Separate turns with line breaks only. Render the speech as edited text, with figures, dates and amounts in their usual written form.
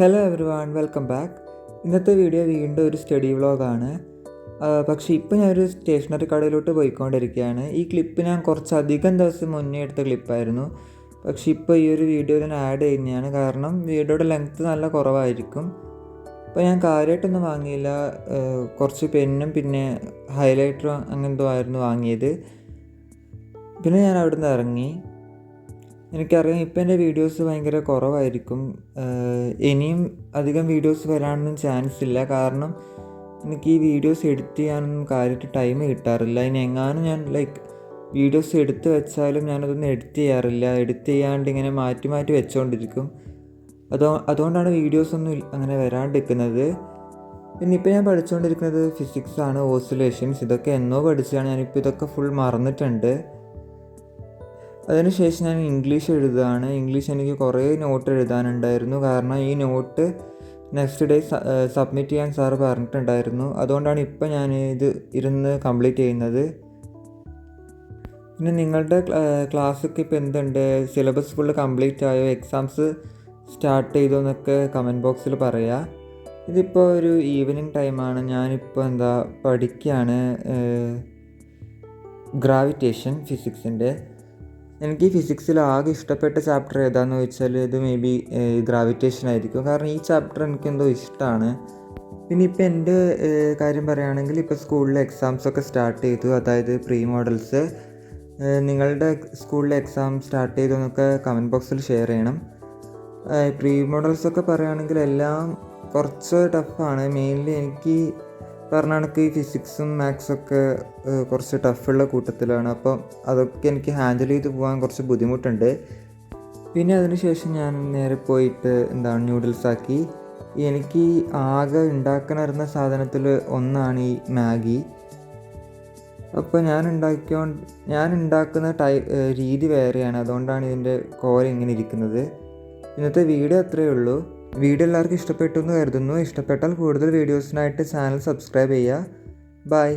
Hello every one, welcome back. ഇന്നത്തെ video വീണ്ടും ഒരു സ്റ്റഡി വ്ളോഗാണ്. പക്ഷേ ഇപ്പോൾ ഞാനൊരു സ്റ്റേഷനറി കടയിലോട്ട് പോയിക്കൊണ്ടിരിക്കുകയാണ്. ഈ ക്ലിപ്പ് ഞാൻ കുറച്ചധികം ദിവസം മുന്നേ എടുത്ത ക്ലിപ്പായിരുന്നു. പക്ഷേ ഇപ്പോൾ ഈ ഒരു വീഡിയോയിൽ ഞാൻ ആഡ് ചെയ്യുന്നതാണ്, കാരണം വീഡിയോയുടെ ലെങ്ത്ത് നല്ല കുറവായിരിക്കും. അപ്പോൾ ഞാൻ കാര്യമായിട്ടൊന്നും വാങ്ങിയില്ല. കുറച്ച് പെന്നും പിന്നെ ഹൈലൈറ്ററും അങ്ങനത്തെ ആയിരുന്നു വാങ്ങിയത്. പിന്നെ ഞാൻ അവിടെ നിന്ന് ഇറങ്ങി. എനിക്കറിയാം ഇപ്പം എൻ്റെ വീഡിയോസ് ഭയങ്കര കുറവായിരിക്കും. ഇനിയും അധികം വീഡിയോസ് വരാനൊന്നും ചാൻസ് ഇല്ല, കാരണം എനിക്ക് ഈ വീഡിയോസ് എഡിറ്റ് ചെയ്യാനൊന്നും കാര്യമായിട്ട് ടൈം കിട്ടാറില്ല. ഇനി എങ്ങാനും ഞാൻ വീഡിയോസ് എടുത്ത് വെച്ചാലും ഞാനതൊന്നും എഡിറ്റ് ചെയ്യാറില്ല. എഡിറ്റ് ചെയ്യാണ്ട് ഇങ്ങനെ മാറ്റി മാറ്റി വെച്ചുകൊണ്ടിരിക്കും. അതുകൊണ്ടാണ് വീഡിയോസൊന്നും അങ്ങനെ വരാണ്ടിരിക്കുന്നത്. പിന്നെ ഇപ്പോൾ ഞാൻ പഠിച്ചുകൊണ്ടിരിക്കുന്നത് ഫിസിക്സാണ്, ഓസിലേഷൻസ്. ഇതൊക്കെ എന്നോ പഠിച്ചതാണ്, ഞാനിപ്പോൾ ഇതൊക്കെ ഫുൾ മറന്നിട്ടുണ്ട്. അതിനുശേഷം ഞാൻ ഇംഗ്ലീഷ് എഴുതുകയാണ്. ഇംഗ്ലീഷ് എനിക്ക് കുറേ നോട്ട് എഴുതാനുണ്ടായിരുന്നു, കാരണം ഈ നോട്ട് നെക്സ്റ്റ് ഡേ സബ്മിറ്റ് ചെയ്യാൻ സാറ് പറഞ്ഞിട്ടുണ്ടായിരുന്നു. അതുകൊണ്ടാണ് ഇപ്പം ഞാൻ ഇത് ഇരുന്ന് കംപ്ലീറ്റ് ചെയ്യുന്നത്. പിന്നെ നിങ്ങളുടെ ക്ലാസ്സൊക്കെ ഇപ്പോൾ എന്തുണ്ട്? സിലബസ് ഫുള്ള് കംപ്ലീറ്റ് ആയോ? എക്സാംസ് സ്റ്റാർട്ട് ചെയ്തോ എന്നൊക്കെ കമൻറ്റ് ബോക്സിൽ പറയുക. ഇതിപ്പോൾ ഒരു ഈവനിങ് ടൈമാണ്. ഞാനിപ്പോൾ പഠിക്കുകയാണ് ഗ്രാവിറ്റേഷൻ ഫിസിക്സിൻ്റെ. എനിക്ക് ഈ ഫിസിക്സിൽ ആകെ ഇഷ്ടപ്പെട്ട ചാപ്റ്റർ ഏതാണെന്ന് ചോദിച്ചാൽ ഇത് മേ ബി ഗ്രാവിറ്റേഷൻ ആയിരിക്കും, കാരണം ഈ ചാപ്റ്റർ എനിക്കെന്തോ ഇഷ്ടമാണ്. പിന്നെ ഇപ്പോൾ എൻ്റെ കാര്യം പറയുകയാണെങ്കിൽ ഇപ്പോൾ സ്കൂളിലെ എക്സാംസൊക്കെ സ്റ്റാർട്ട് ചെയ്തു, അതായത് പ്രീ മോഡൽസ്. നിങ്ങളുടെ സ്കൂളിലെ എക്സാം സ്റ്റാർട്ട് ചെയ്തു എന്നൊക്കെ കമൻറ്റ് ബോക്സിൽ ഷെയർ ചെയ്യണം. പ്രീ മോഡൽസൊക്കെ പറയുകയാണെങ്കിൽ എല്ലാം കുറച്ച് ടഫാണ്. മെയിൻലി എനിക്ക് പറഞ്ഞ കണക്ക് ഈ ഫിസിക്സും മാത്സൊക്കെ കുറച്ച് ടഫുള്ള കൂട്ടത്തിലാണ്. അപ്പം അതൊക്കെ എനിക്ക് ഹാൻഡിൽ ചെയ്ത് പോകാൻ കുറച്ച് ബുദ്ധിമുട്ടുണ്ട്. പിന്നെ അതിനുശേഷം ഞാൻ നേരെ പോയിട്ട് ന്യൂഡിൽസ് ആക്കി. എനിക്ക് ആകെ ഉണ്ടാക്കാനറിയുന്ന സാധനത്തിൽ ഒന്നാണ് ഈ മാഗി. അപ്പോൾ ഞാൻ ഉണ്ടാക്കുന്ന രീതി വേറെയാണ്, അതുകൊണ്ടാണ് ഇതിൻ്റെ കോര ഇങ്ങനെ ഇരിക്കുന്നത്. ഇന്നത്തെ വീഡിയോ അത്രയേ ഉള്ളൂ. വീഡിയോ എല്ലാവർക്കും ഇഷ്ടപ്പെട്ടു എന്ന് കരുതുന്നു. ഇഷ്ടപ്പെട്ടാൽ കൂടുതൽ വീഡിയോസിനായിട്ട് ചാനൽ സബ്സ്ക്രൈബ് ചെയ്യുക. ബൈ.